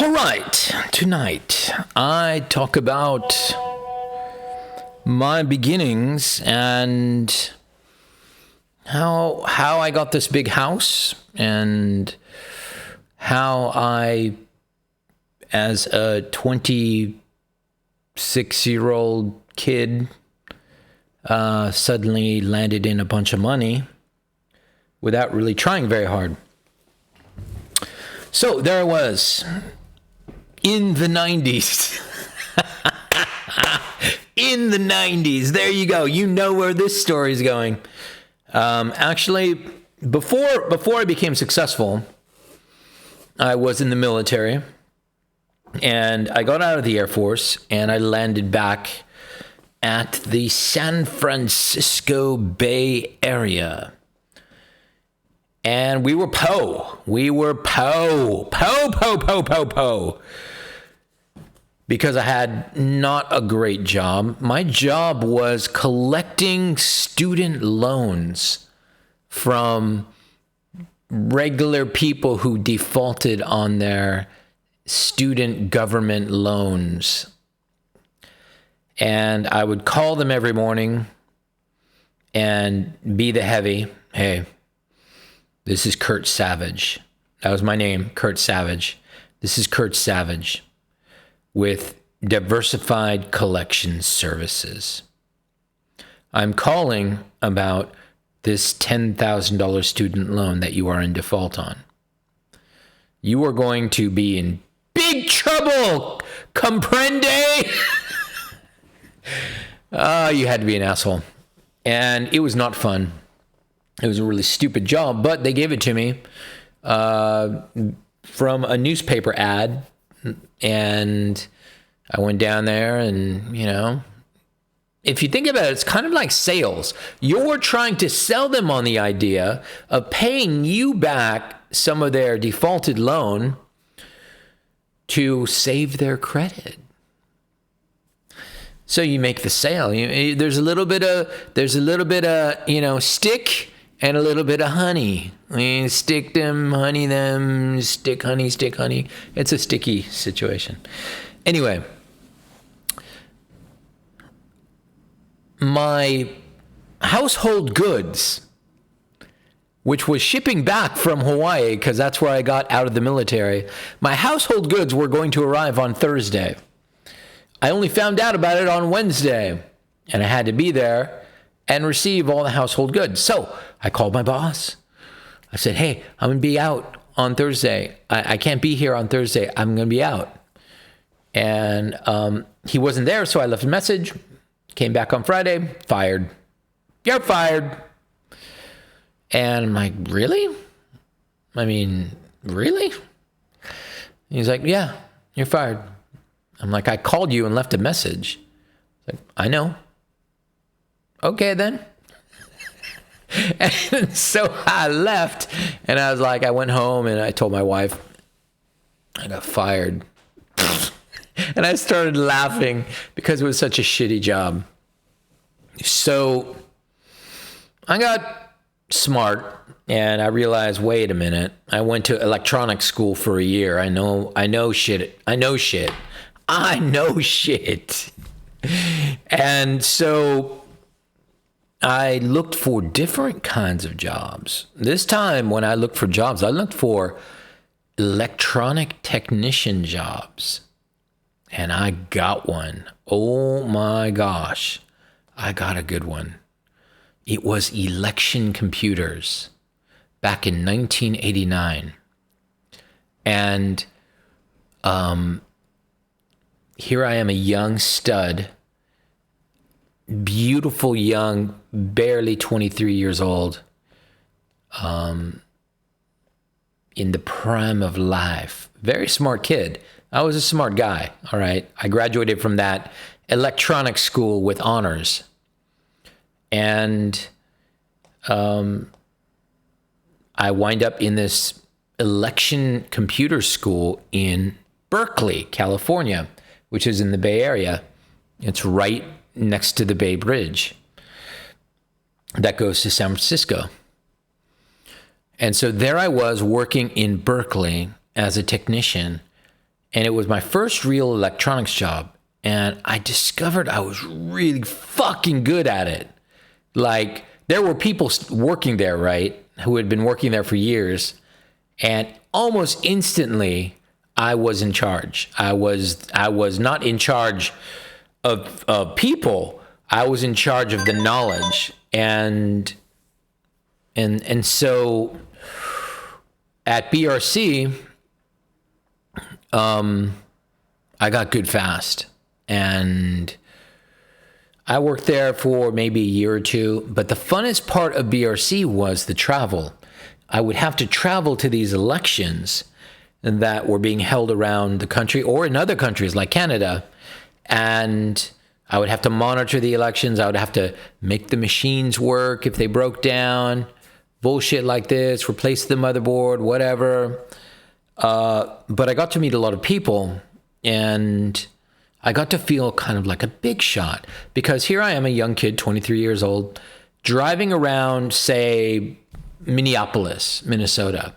All right, tonight I talk about my beginnings and how I got this big house and how I, as a 26-year-old kid, suddenly landed in a bunch of money without really trying very hard. So there I was in the 90s. In the 90s. There you go. You know where this story is going. Actually, before I became successful, I was in the military, and I got out of the Air Force, and I landed back at the San Francisco Bay Area. And we were po. Because I had not a great job. My job was collecting student loans from regular people who defaulted on their student government loans. And I would call them every morning and be the heavy. Hey, this is Kurt Savage. That was my name, Kurt Savage. This is Kurt Savage with Diversified Collection Services. I'm calling about this $10,000 student loan that you are in default on. You are going to be in big trouble, comprende? You had to be an asshole. And it was not fun. It was a really stupid job, but they gave it to me from a newspaper ad. And I went down there and, if you think about it, it's kind of like sales. You're trying to sell them on the idea of paying you back some of their defaulted loan to save their credit. So you make the sale. There's a little bit of stick and a little bit of honey. Stick them, honey them, stick honey. It's a sticky situation. Anyway, my household goods, which was shipping back from Hawaii, because that's where I got out of the military, my household goods were going to arrive on Thursday. I only found out about it on Wednesday, and I had to be there and receive all the household goods. So I called my boss. I said, hey, I'm going to be out on Thursday. I can't be here on Thursday. I'm going to be out. And he wasn't there, so I left a message. Came back on Friday, fired. You're fired. And I'm like, really? Really? He's like, yeah, you're fired. I'm like, I called you and left a message. He's like, I know. Okay, then. And so I left, and I was like, I went home and I told my wife, I got fired. And I started laughing because it was such a shitty job. So I got smart and I realized, wait a minute, I went to electronics school for a year. I know shit. And so I looked for different kinds of jobs. This time when I looked for jobs, I looked for electronic technician jobs. And I got one. Oh my gosh. I got a good one. It was election computers back in 1989. And here I am, a young stud, beautiful young, barely 23 years old, in the prime of life. Very smart kid. I was a smart guy, all right? I graduated from that electronics school with honors. And I wind up in this election computer school in Berkeley, California, which is in the Bay Area. It's right next to the Bay Bridge that goes to San Francisco. And so there I was working in Berkeley as a technician And it was my first real electronics job. And I discovered I was really fucking good at it. Like, there were people working there, right, who had been working there for years. And almost instantly, I was in charge. I was not in charge of people. I was in charge of the knowledge. And so at BRC, I got good fast. And I worked there for maybe a year or two. But the funnest part of BRC was the travel. I would have to travel to these elections that were being held around the country or in other countries like Canada. And I would have to monitor the elections. I would have to make the machines work if they broke down, bullshit like this, replace the motherboard, whatever. But I got to meet a lot of people, and I got to feel kind of like a big shot, because here I am, a young kid, 23 years old, driving around, say, Minneapolis, Minnesota,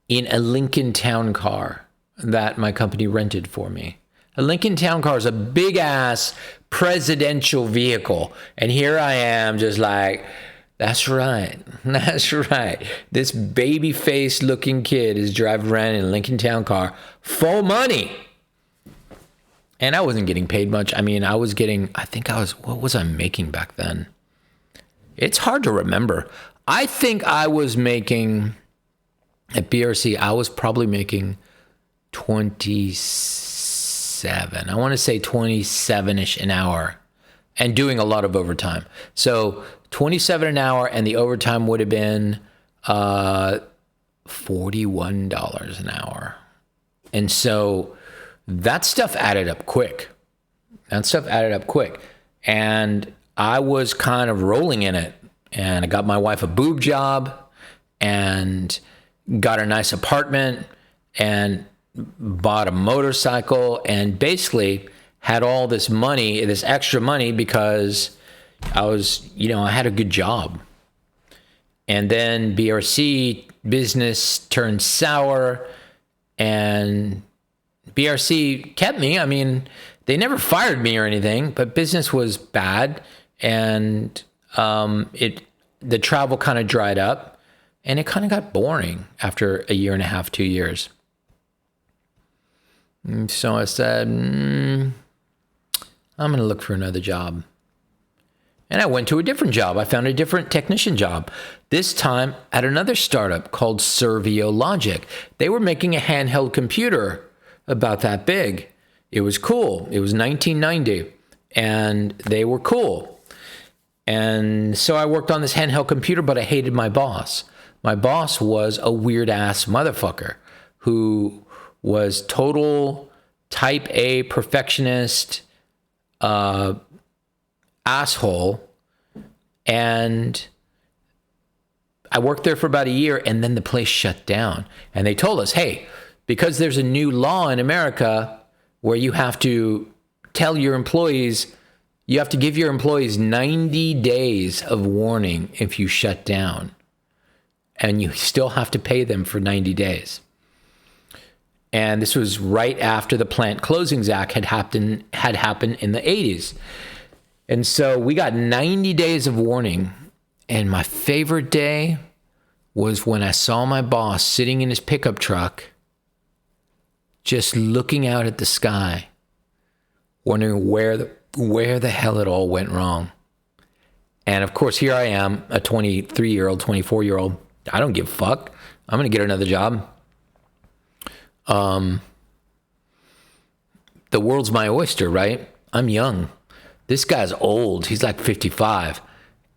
in a Lincoln Town Car that my company rented for me. A Lincoln Town Car is a big ass presidential vehicle. And here I am just like, that's right. That's right. This baby face looking kid is driving around in a Lincoln Town Car for money. And I wasn't getting paid much. I mean, what was I making back then? It's hard to remember. I think I was making, at BRC, I was probably making 27. I want to say 27-ish an hour, and doing a lot of overtime. So 27 an hour, and the overtime would have been $41 an hour. And so that stuff added up quick. And I was kind of rolling in it. And I got my wife a boob job and got a nice apartment and bought a motorcycle, and basically had all this money, this extra money, because I had a good job. And then BRC business turned sour, and BRC kept me. I mean, they never fired me or anything, but business was bad, and the travel kind of dried up, and it kind of got boring after a year and a half, 2 years. And so I said, I'm going to look for another job. And I went to a different job. I found a different technician job, this time at another startup called Servio Logic. They were making a handheld computer about that big. It was cool. It was 1990, and they were cool. And so I worked on this handheld computer, but I hated my boss. My boss was a weird-ass motherfucker who was total type A perfectionist asshole. And I worked there for about a year, and then the place shut down. And they told us, hey, because there's a new law in America where you have to tell your employees, you have to give your employees 90 days of warning if you shut down. And you still have to pay them for 90 days. And this was right after the Plant Closings Act had happened in the 80s. And so we got 90 days of warning. And my favorite day was when I saw my boss sitting in his pickup truck, just looking out at the sky, wondering where the hell it all went wrong. And of course, here I am, a 23-year-old, 24-year-old. I don't give a fuck. I'm going to get another job. The world's my oyster, right? I'm young. This guy's old. He's like 55.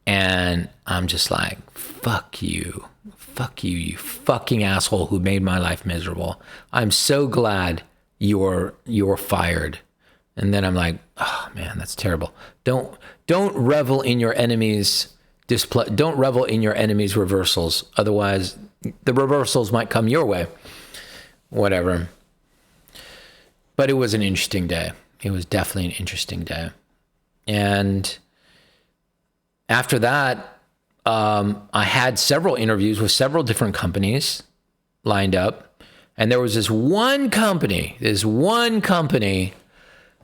And I'm just like, fuck you. Fuck you, you fucking asshole who made my life miserable. I'm so glad you're fired. And then I'm like, oh man, that's terrible. Don't revel in your enemies' don't revel in your enemies' reversals. Otherwise, the reversals might come your way. Whatever. But it was an interesting day. It was definitely an interesting day. And after that, I had several interviews with several different companies lined up. And there was this one company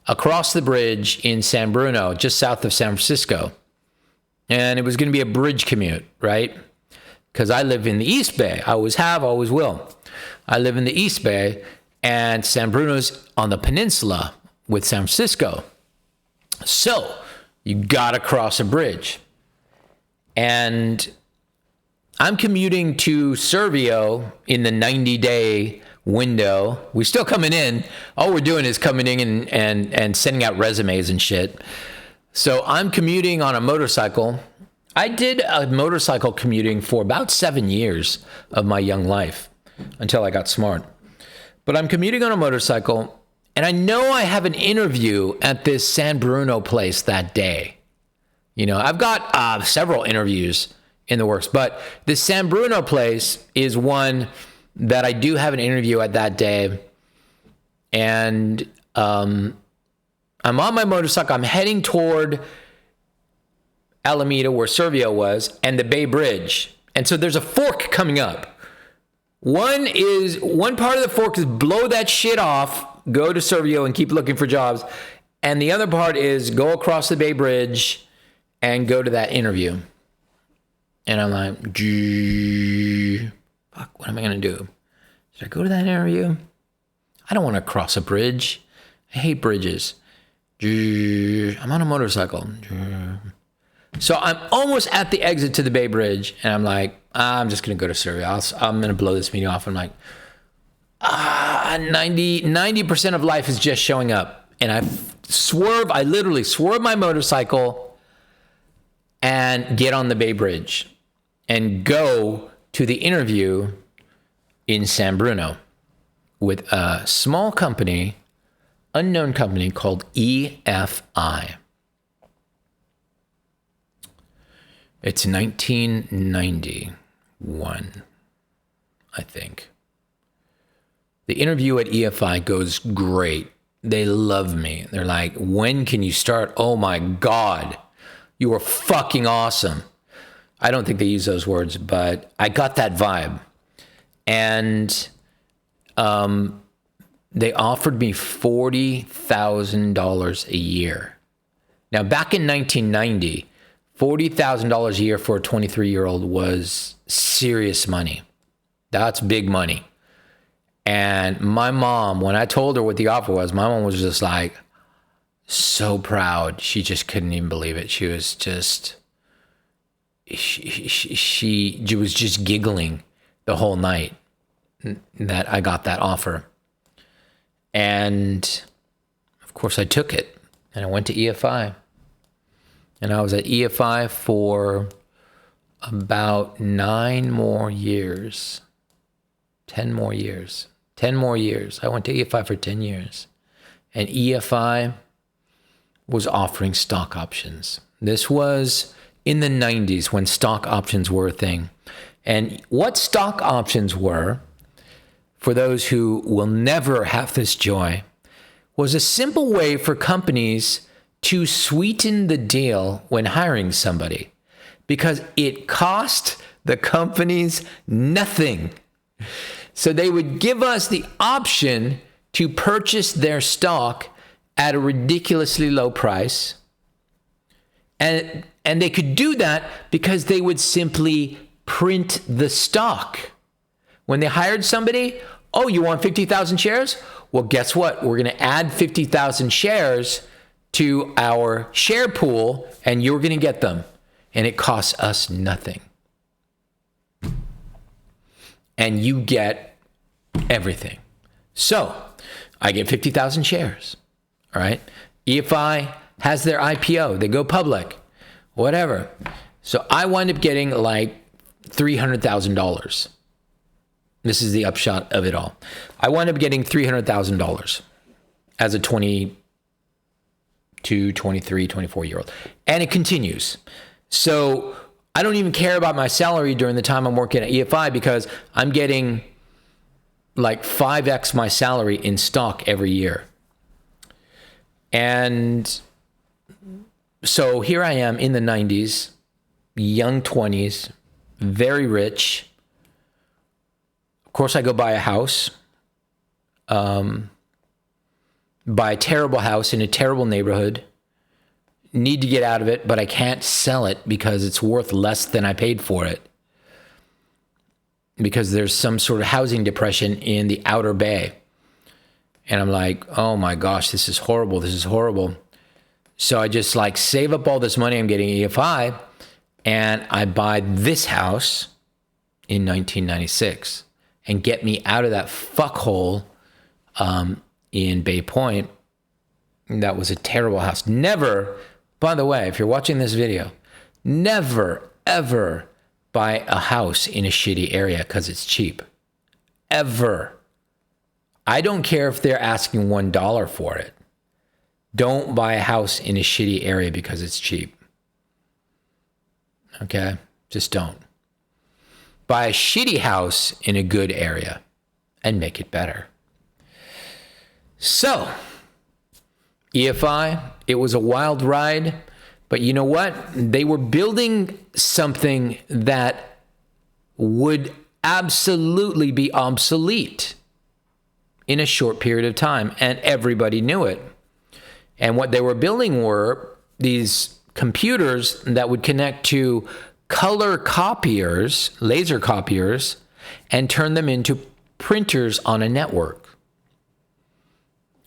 across the bridge in San Bruno, just south of San Francisco. And it was going to be a bridge commute, right? Because I live in the East Bay. I always have, always will. I live in the East Bay, and San Bruno's on the peninsula with San Francisco. So you got to cross a bridge. And I'm commuting to Servio in the 90-day window. We're still coming in. All we're doing is coming in and sending out resumes and shit. So I'm commuting on a motorcycle. I did a motorcycle commuting for about 7 years of my young life until I got smart. But I'm commuting on a motorcycle, and I know I have an interview at this San Bruno place that day. You know, I've got several interviews in the works, but the San Bruno place is one that I do have an interview at that day. And I'm on my motorcycle. I'm heading toward Alameda, where Servio was, and the Bay Bridge. And so there's a fork coming up. One part of the fork is blow that shit off, go to Servio and keep looking for jobs. And the other part is go across the Bay Bridge and go to that interview. And I'm like, fuck, what am I going to do? Should I go to that interview? I don't want to cross a bridge. I hate bridges. I'm on a motorcycle. So I'm almost at the exit to the Bay Bridge, and I'm like, I'm just going to go to Servio. I'm going to blow this meeting off. I'm like, 90% of life is just showing up. And I literally swerve my motorcycle and get on the Bay Bridge and go to the interview in San Bruno with a small company, unknown company called EFI. It's 1991, I think. The interview at EFI goes great. They love me. They're like, when can you start? Oh my God, you are fucking awesome. I don't think they use those words, but I got that vibe. And they offered me $40,000 a year. Now, back in 1990, $40,000 a year for a 23-year-old was serious money. That's big money. And my mom, when I told her what the offer was, my mom was just like so proud. She just couldn't even believe it. She was just, she was just giggling the whole night that I got that offer. And of course I took it and I went to EFI. And I was at EFI for about 10 more years. I went to EFI for 10 years. And EFI was offering stock options. This was in the 90s when stock options were a thing. And what stock options were, for those who will never have this joy, was a simple way for companies to sweeten the deal when hiring somebody, because it cost the companies nothing. So they would give us the option to purchase their stock at a ridiculously low price. And they could do that because they would simply print the stock. When they hired somebody, oh, you want 50,000 shares? Well, guess what? We're going to add 50,000 shares to our share pool, and you're going to get them. And it costs us nothing. And you get everything. So I get 50,000 shares. All right. EFI has their IPO. They go public, whatever. So I wind up getting like $300,000. This is the upshot of it all. I wind up getting $300,000 as a 22, 23, 24-year-old. And it continues. So I don't even care about my salary during the time I'm working at EFI, because I'm getting like 5x my salary in stock every year. And so here I am in the 90s, young 20s, very rich. Of course, I go buy a house buy a terrible house in a terrible neighborhood, need to get out of it, but I can't sell it because it's worth less than I paid for it, because there's some sort of housing depression in the Outer Bay. And I'm like, oh my gosh, this is horrible. This is horrible. So I just like save up all this money I'm getting EFI, and I buy this house in 1996 and get me out of that fuckhole in Bay Point. That was a terrible house. Never, by the way, if you're watching this video, never, ever buy a house in a shitty area because it's cheap. Ever. I don't care if they're asking $1 for it. Don't buy a house in a shitty area because it's cheap. Okay? Just don't. Buy a shitty house in a good area and make it better. So, EFI, it was a wild ride, but you know what? They were building something that would absolutely be obsolete in a short period of time, and everybody knew it. And what they were building were these computers that would connect to color copiers, laser copiers, and turn them into printers on a network.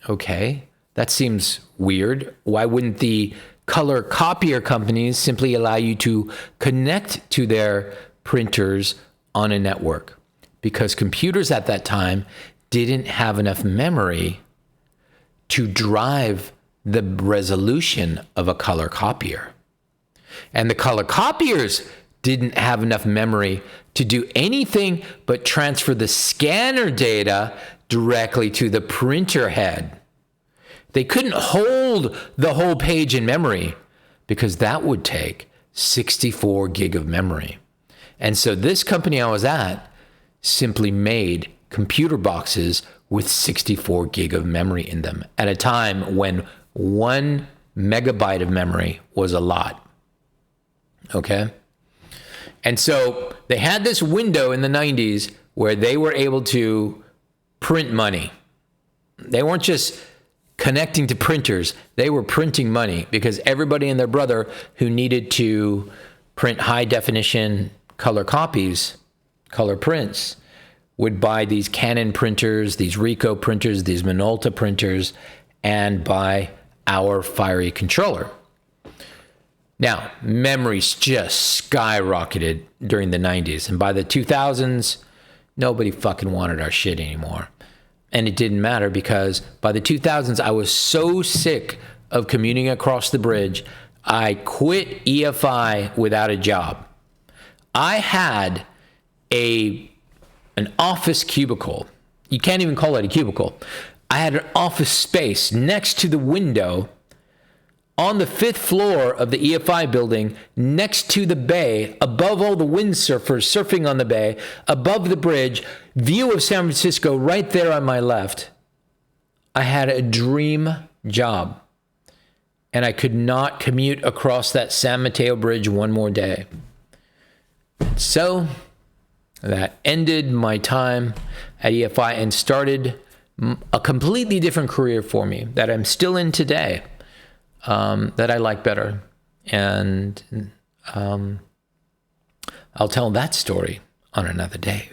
Okay, that seems weird. Why wouldn't the color copier companies simply allow you to connect to their printers on a network? Because computers at that time didn't have enough memory to drive the resolution of a color copier. And the color copiers didn't have enough memory to do anything but transfer the scanner data directly to the printer head. They couldn't hold the whole page in memory because that would take 64 gig of memory. And so this company I was at simply made computer boxes with 64 gig of memory in them at a time when 1 megabyte of memory was a lot. Okay? And so they had this window in the 90s where they were able to print money. They weren't just connecting to printers, they were printing money because everybody and their brother who needed to print high definition color copies, color prints, would buy these Canon printers, these Ricoh printers, these Minolta printers, and buy our Fiery controller. Now, memories just skyrocketed during the 90s, and by the 2000s, nobody fucking wanted our shit anymore. And it didn't matter because by the 2000s, I was so sick of commuting across the bridge, I quit EFI without a job. I had an office cubicle. You can't even call it a cubicle. I had an office space next to the window on the 5th floor of the EFI building, next to the bay, above all the windsurfers surfing on the bay, above the bridge, view of San Francisco right there on my left. I had a dream job, and I could not commute across that San Mateo Bridge one more day. So that ended my time at EFI and started a completely different career for me that I'm still in today, that I like better. And I'll tell that story on another day.